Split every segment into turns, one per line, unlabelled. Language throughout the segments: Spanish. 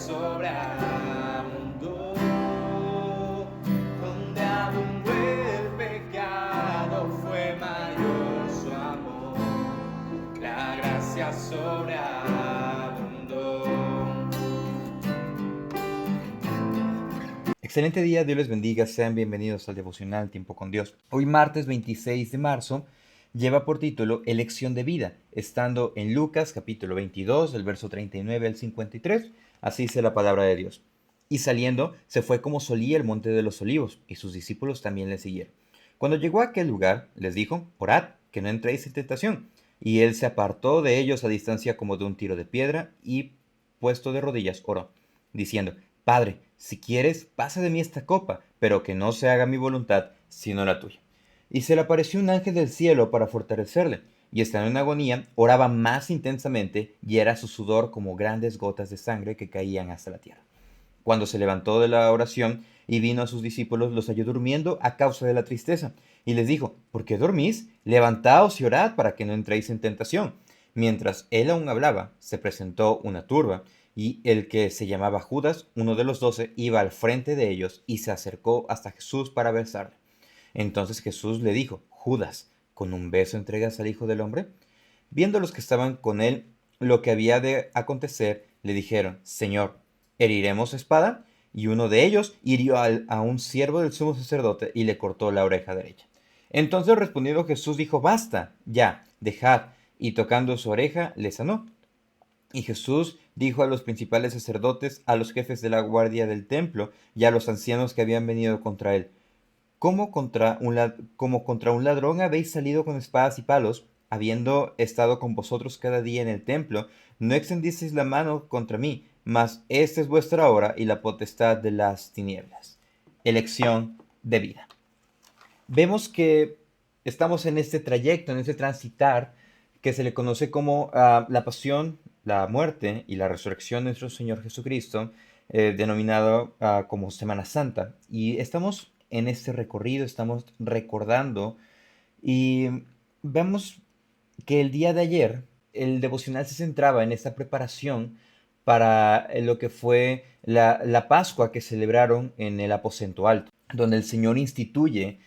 sobreabundó, donde abundó el pecado fue mayor su amor, la gracia sobreabundó.
Excelente día, Dios les bendiga, sean bienvenidos al devocional Tiempo con Dios. Hoy martes 26 de marzo lleva por título Elección de vida, estando en Lucas capítulo 22, del verso 39 al 53, así dice la palabra de Dios. Y saliendo, se fue como solía el monte de los olivos, y sus discípulos también le siguieron. Cuando llegó a aquel lugar, les dijo, orad, que no entréis en tentación. Y él se apartó de ellos a distancia como de un tiro de piedra, y puesto de rodillas, oró, diciendo, Padre, si quieres, pasa de mí esta copa, pero que no se haga mi voluntad, sino la tuya. Y se le apareció un ángel del cielo para fortalecerle, y estando en agonía, oraba más intensamente, y era su sudor como grandes gotas de sangre que caían hasta la tierra. Cuando se levantó de la oración y vino a sus discípulos, los halló durmiendo a causa de la tristeza, y les dijo, ¿por qué dormís? Levantaos y orad para que no entréis en tentación. Mientras él aún hablaba, se presentó una turba, y el que se llamaba Judas, uno de los 12, iba al frente de ellos y se acercó hasta Jesús para besarle. Entonces Jesús le dijo, Judas, ¿con un beso entregas al Hijo del Hombre? Viendo los que estaban con él lo que había de acontecer, le dijeron, Señor, ¿heriremos espada? Y uno de ellos hirió a un siervo del sumo sacerdote y le cortó la oreja derecha. Entonces respondiendo Jesús dijo, basta, ya, dejad, y tocando su oreja le sanó. Y Jesús dijo a los principales sacerdotes, a los jefes de la guardia del templo y a los ancianos que habían venido contra él, como contra un ladrón habéis salido con espadas y palos, habiendo estado con vosotros cada día en el templo, no extendisteis la mano contra mí, mas esta es vuestra hora y la potestad de las tinieblas. Elección de vida. Vemos que estamos en este trayecto, en este transitar, que se le conoce como la pasión, la muerte y la resurrección de nuestro Señor Jesucristo, denominado como Semana Santa. Y estamos en este recorrido, estamos recordando y vemos que el día de ayer el devocional se centraba en esta preparación para lo que fue la Pascua que celebraron en el aposento alto, donde el Señor instituye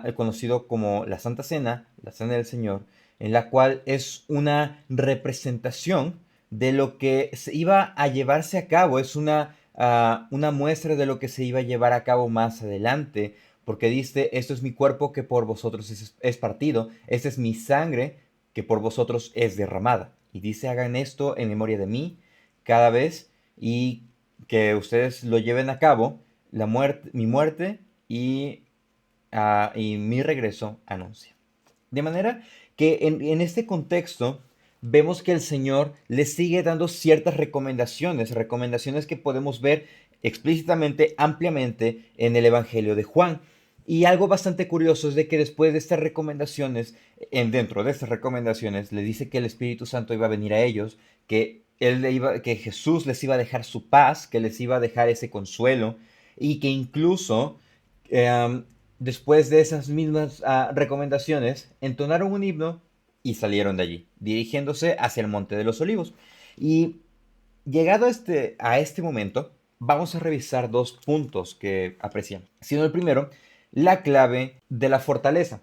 el conocido como la Santa Cena, la Cena del Señor, en la cual es una representación de lo que se iba a llevarse a cabo, es una muestra de lo que se iba a llevar a cabo más adelante, porque dice, esto es mi cuerpo que por vosotros es partido, esta es mi sangre que por vosotros es derramada. Y dice, hagan esto en memoria de mí cada vez y que ustedes lo lleven a cabo, mi muerte y mi regreso anuncia. De manera que en este contexto vemos que el Señor le sigue dando ciertas recomendaciones, recomendaciones que podemos ver explícitamente, ampliamente en el Evangelio de Juan. Y algo bastante curioso es de que después de estas recomendaciones, dentro de estas recomendaciones, le dice que el Espíritu Santo iba a venir a ellos, que Jesús les iba a dejar su paz, que les iba a dejar ese consuelo, y que incluso eh, después de esas mismas recomendaciones, entonaron un himno y salieron de allí, dirigiéndose hacia el Monte de los Olivos. Y llegado a este momento, vamos a revisar dos puntos que apreciamos. Siendo el primero, la clave de la fortaleza.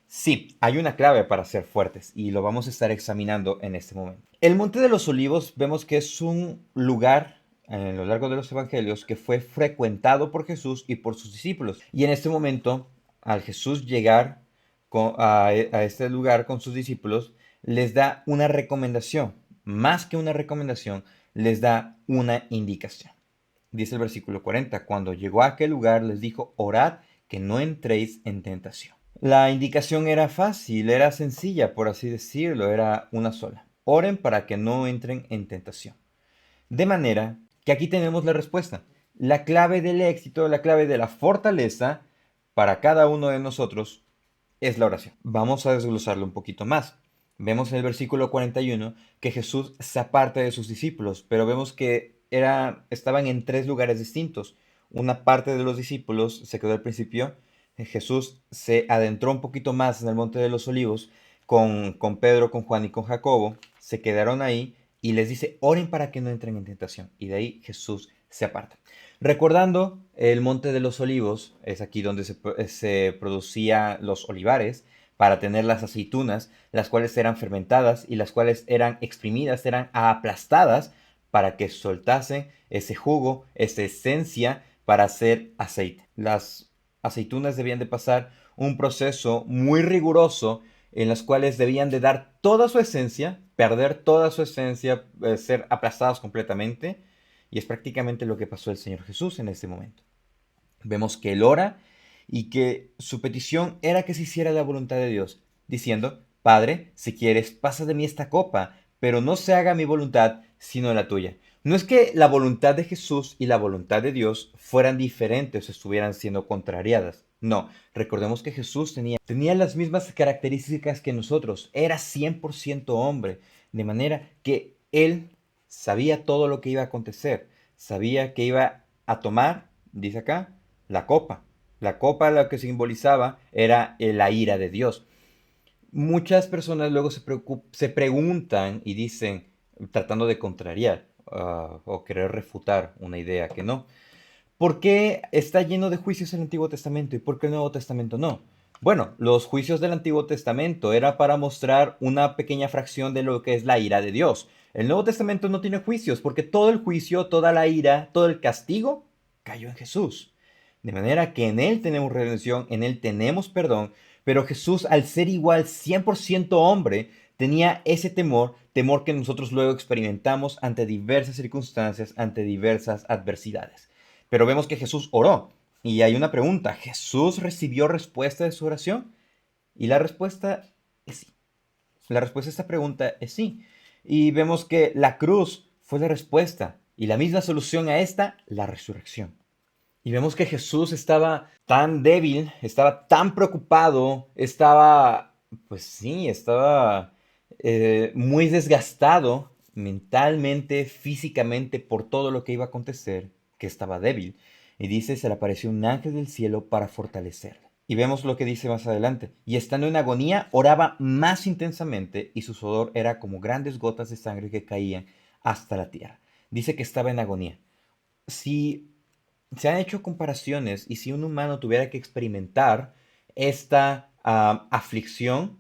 Sí, hay una clave para ser fuertes y lo vamos a estar examinando en este momento. El Monte de los Olivos vemos que es un lugar a lo largo de los evangelios que fue frecuentado por Jesús y por sus discípulos. Y en este momento, al Jesús llegar a este lugar con sus discípulos, les da una recomendación. Más que una recomendación, les da una indicación. Dice el versículo 40, cuando llegó a aquel lugar les dijo, orad que no entréis en tentación. La indicación era fácil, era sencilla, por así decirlo, era una sola. Oren para que no entren en tentación. De manera que aquí tenemos la respuesta. La clave del éxito, la clave de la fortaleza para cada uno de nosotros es la oración. Vamos a desglosarlo un poquito más. Vemos en el versículo 41 que Jesús se aparta de sus discípulos, pero vemos que estaban en tres lugares distintos. Una parte de los discípulos se quedó al principio. Jesús se adentró un poquito más en el Monte de los Olivos con Pedro, con Juan y con Jacobo. Se quedaron ahí y les dice, oren para que no entren en tentación. Y de ahí Jesús se aparta. Recordando el Monte de los Olivos, es aquí donde se producían los olivares para tener las aceitunas, las cuales eran fermentadas y las cuales eran exprimidas, eran aplastadas para que soltasen ese jugo, esa esencia para hacer aceite. Las aceitunas debían de pasar un proceso muy riguroso en las cuales debían de dar toda su esencia, perder toda su esencia, ser aplastadas completamente. Y es prácticamente lo que pasó el Señor Jesús en ese momento. Vemos que él ora y que su petición era que se hiciera la voluntad de Dios, diciendo, Padre, si quieres, pasa de mí esta copa, pero no se haga mi voluntad, sino la tuya. No es que la voluntad de Jesús y la voluntad de Dios fueran diferentes o estuvieran siendo contrariadas. No, recordemos que Jesús tenía las mismas características que nosotros, era 100% hombre, de manera que él sabía todo lo que iba a acontecer, sabía que iba a tomar, dice acá, la copa. La copa lo que simbolizaba era la ira de Dios. Muchas personas luego se preguntan y dicen, tratando de contrariar o querer refutar una idea que no, ¿por qué está lleno de juicios el Antiguo Testamento y por qué el Nuevo Testamento no? Bueno, los juicios del Antiguo Testamento era para mostrar una pequeña fracción de lo que es la ira de Dios. El Nuevo Testamento no tiene juicios porque todo el juicio, toda la ira, todo el castigo cayó en Jesús. De manera que en Él tenemos redención, en Él tenemos perdón, pero Jesús, al ser igual 100% hombre, tenía ese temor que nosotros luego experimentamos ante diversas circunstancias, ante diversas adversidades. Pero vemos que Jesús oró. Y hay una pregunta, ¿Jesús recibió respuesta de su oración? Y la respuesta es sí. La respuesta a esta pregunta es sí. Y vemos que la cruz fue la respuesta. Y la misma solución a esta, la resurrección. Y vemos que Jesús estaba tan débil, estaba tan preocupado, pues sí, estaba muy desgastado mentalmente, físicamente por todo lo que iba a acontecer, que estaba débil. Y dice, se le apareció un ángel del cielo para fortalecerle. Y vemos lo que dice más adelante. Y estando en agonía, oraba más intensamente y su sudor era como grandes gotas de sangre que caían hasta la tierra. Dice que estaba en agonía. Si se han hecho comparaciones y si un humano tuviera que experimentar esta aflicción,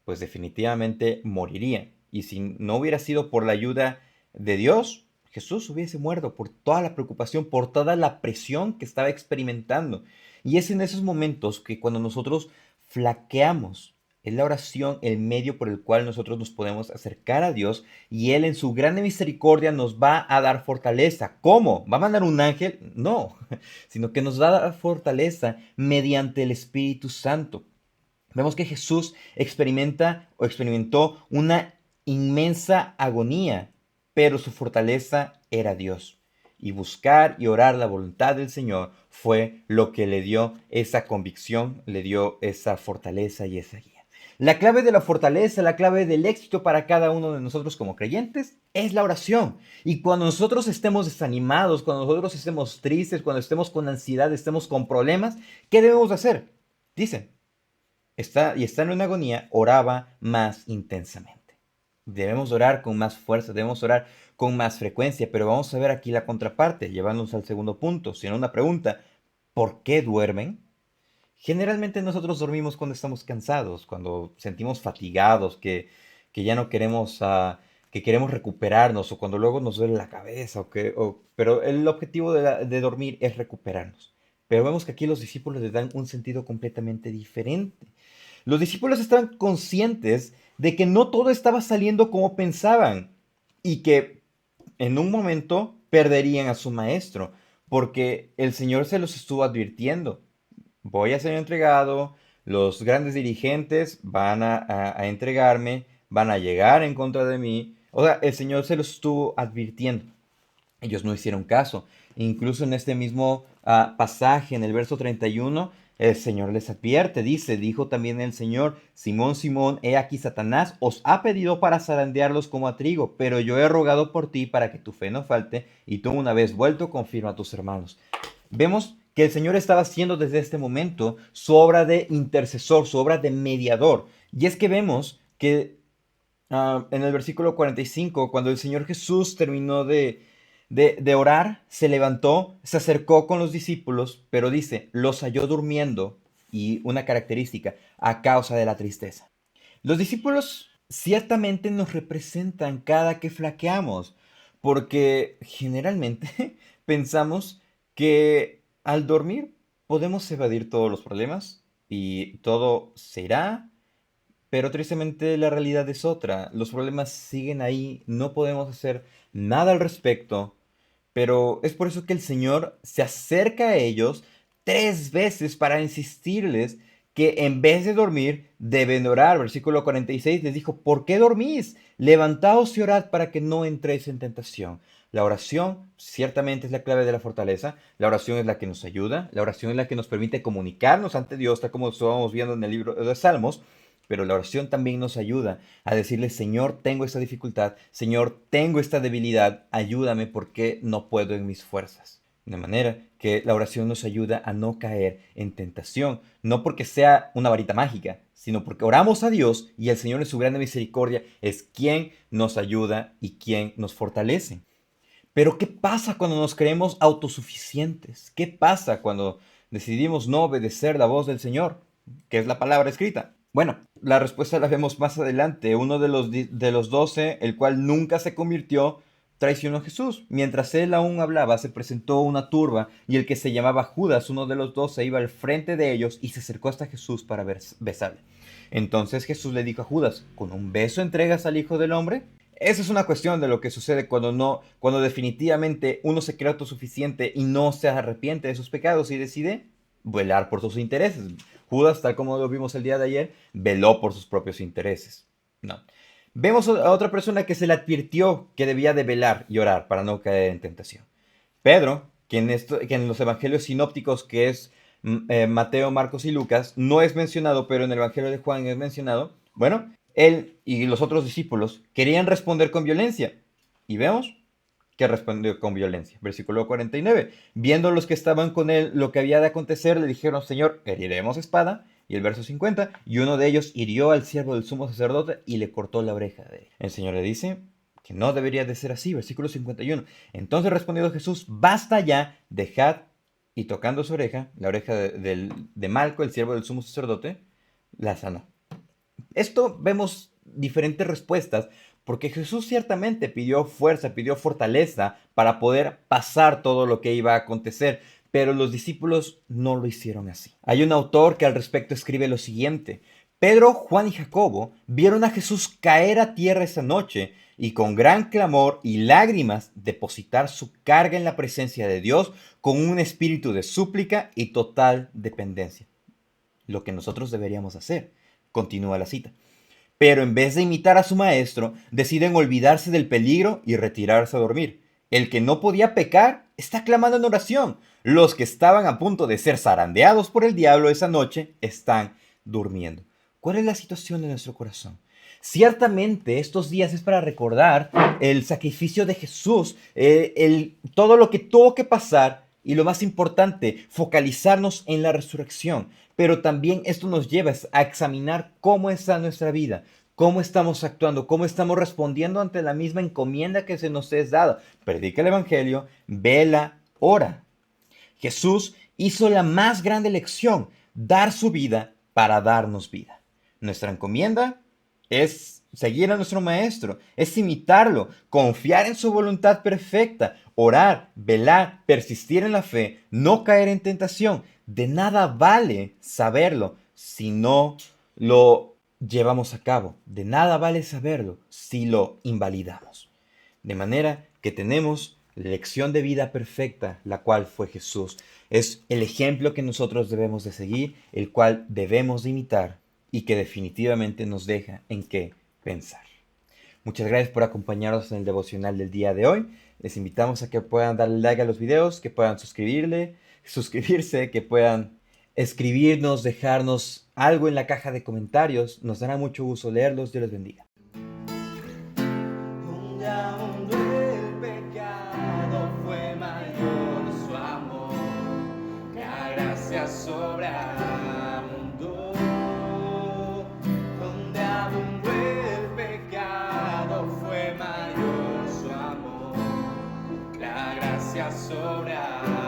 pues definitivamente moriría. Y si no hubiera sido por la ayuda de Dios, Jesús hubiese muerto por toda la preocupación, por toda la presión que estaba experimentando. Y es en esos momentos que cuando nosotros flaqueamos, es la oración el medio por el cual nosotros nos podemos acercar a Dios y Él en su grande misericordia nos va a dar fortaleza. ¿Cómo? ¿Va a mandar un ángel? No, sino que nos va a dar fortaleza mediante el Espíritu Santo. Vemos que Jesús experimentó una inmensa agonía, pero su fortaleza era Dios. Y buscar y orar la voluntad del Señor fue lo que le dio esa convicción, le dio esa fortaleza y esa guía. La clave de la fortaleza, la clave del éxito para cada uno de nosotros como creyentes es la oración. Y cuando nosotros estemos desanimados, cuando nosotros estemos tristes, cuando estemos con ansiedad, estemos con problemas, ¿qué debemos hacer? Dice, estando en agonía, oraba más intensamente. Debemos orar con más fuerza, debemos orar con más frecuencia, pero vamos a ver aquí la contraparte, llevándonos al segundo punto, sino una pregunta, ¿por qué duermen? Generalmente nosotros dormimos cuando estamos cansados, cuando sentimos fatigados, que ya no queremos, que queremos recuperarnos, o cuando luego nos duele la cabeza, pero el objetivo de dormir es recuperarnos. Pero vemos que aquí los discípulos le dan un sentido completamente diferente. Los discípulos estaban conscientes de que no todo estaba saliendo como pensaban y que en un momento perderían a su maestro, porque el Señor se los estuvo advirtiendo. Voy a ser entregado, los grandes dirigentes van a entregarme, van a llegar en contra de mí. O sea, el Señor se los estuvo advirtiendo. Ellos no hicieron caso. Incluso en este mismo pasaje, en el verso 31, el Señor les advierte, dijo también el Señor, Simón, Simón, he aquí Satanás os ha pedido para zarandearlos como a trigo, pero yo he rogado por ti para que tu fe no falte, y tú una vez vuelto confirma a tus hermanos. Vemos que el Señor estaba haciendo desde este momento su obra de intercesor, su obra de mediador. Y es que vemos que en el versículo 45, cuando el Señor Jesús terminó de orar, se levantó, se acercó con los discípulos, pero dice, los halló durmiendo, y una característica, a causa de la tristeza. Los discípulos ciertamente nos representan cada que flaqueamos, porque generalmente pensamos que al dormir podemos evadir todos los problemas y todo se irá, pero tristemente la realidad es otra. Los problemas siguen ahí, no podemos hacer nada al respecto, pero es por eso que el Señor se acerca a ellos 3 veces para insistirles que en vez de dormir deben orar. Versículo 46 les dijo, ¿por qué dormís? Levantaos y orad para que no entréis en tentación. La oración ciertamente es la clave de la fortaleza. La oración es la que nos ayuda. La oración es la que nos permite comunicarnos ante Dios, tal como estábamos viendo en el libro de Salmos. Pero la oración también nos ayuda a decirle, Señor, tengo esta dificultad, Señor, tengo esta debilidad, ayúdame porque no puedo en mis fuerzas. De manera que la oración nos ayuda a no caer en tentación, no porque sea una varita mágica, sino porque oramos a Dios y el Señor en su grande misericordia es quien nos ayuda y quien nos fortalece. Pero ¿qué pasa cuando nos creemos autosuficientes? ¿Qué pasa cuando decidimos no obedecer la voz del Señor, que es la palabra escrita? Bueno, la respuesta la vemos más adelante. Uno de los 12, el cual nunca se convirtió, traicionó a Jesús. Mientras él aún hablaba, se presentó una turba y el que se llamaba Judas, uno de los 12, iba al frente de ellos y se acercó hasta Jesús para besarle. Entonces Jesús le dijo a Judas, ¿con un beso entregas al Hijo del Hombre? Esa es una cuestión de lo que sucede cuando definitivamente uno se cree autosuficiente y no se arrepiente de sus pecados y decide velar por sus intereses. Judas, tal como lo vimos el día de ayer, veló por sus propios intereses. No. Vemos a otra persona que se le advirtió que debía de velar y orar para no caer en tentación. Pedro, que en los evangelios sinópticos, que es Mateo, Marcos y Lucas, no es mencionado, pero en el evangelio de Juan es mencionado. Bueno, él y los otros discípulos querían responder con violencia. Y vemos que respondió con violencia. Versículo 49. Viendo los que estaban con él lo que había de acontecer, le dijeron, Señor, heriremos espada. Y el verso 50, y uno de ellos hirió al siervo del sumo sacerdote y le cortó la oreja de él. El Señor le dice que no debería de ser así. Versículo 51. Entonces respondió Jesús, basta ya, dejad. Y tocando su oreja, la oreja de Malco, el siervo del sumo sacerdote, la sanó. Esto vemos diferentes respuestas porque Jesús ciertamente pidió fuerza, pidió fortaleza para poder pasar todo lo que iba a acontecer, pero los discípulos no lo hicieron así. Hay un autor que al respecto escribe lo siguiente: Pedro, Juan y Jacobo vieron a Jesús caer a tierra esa noche y con gran clamor y lágrimas depositar su carga en la presencia de Dios con un espíritu de súplica y total dependencia. Lo que nosotros deberíamos hacer. Continúa la cita. Pero en vez de imitar a su maestro, deciden olvidarse del peligro y retirarse a dormir. El que no podía pecar está clamando en oración. Los que estaban a punto de ser zarandeados por el diablo esa noche están durmiendo. ¿Cuál es la situación de nuestro corazón? Ciertamente estos días es para recordar el sacrificio de Jesús, todo lo que tuvo que pasar y lo más importante, focalizarnos en la resurrección. Pero también esto nos lleva a examinar cómo está nuestra vida, cómo estamos actuando, cómo estamos respondiendo ante la misma encomienda que se nos es dada. Predica el Evangelio, vela, ora. Jesús hizo la más grande lección, dar su vida para darnos vida. Nuestra encomienda es seguir a nuestro Maestro, es imitarlo, confiar en su voluntad perfecta, orar, velar, persistir en la fe, no caer en tentación. De nada vale saberlo si no lo llevamos a cabo. De nada vale saberlo si lo invalidamos. De manera que tenemos la lección de vida perfecta, la cual fue Jesús. Es el ejemplo que nosotros debemos de seguir, el cual debemos de imitar y que definitivamente nos deja en qué pensar. Muchas gracias por acompañarnos en el devocional del día de hoy. Les invitamos a que puedan darle like a los videos, que puedan suscribirse, que puedan escribirnos, dejarnos algo en la caja de comentarios. Nos dará mucho gusto leerlos. Dios les bendiga.
Donde abundó el pecado fue mayor su amor, la gracia sobreabundó. Donde abundó el pecado fue mayor su amor, la gracia sobra.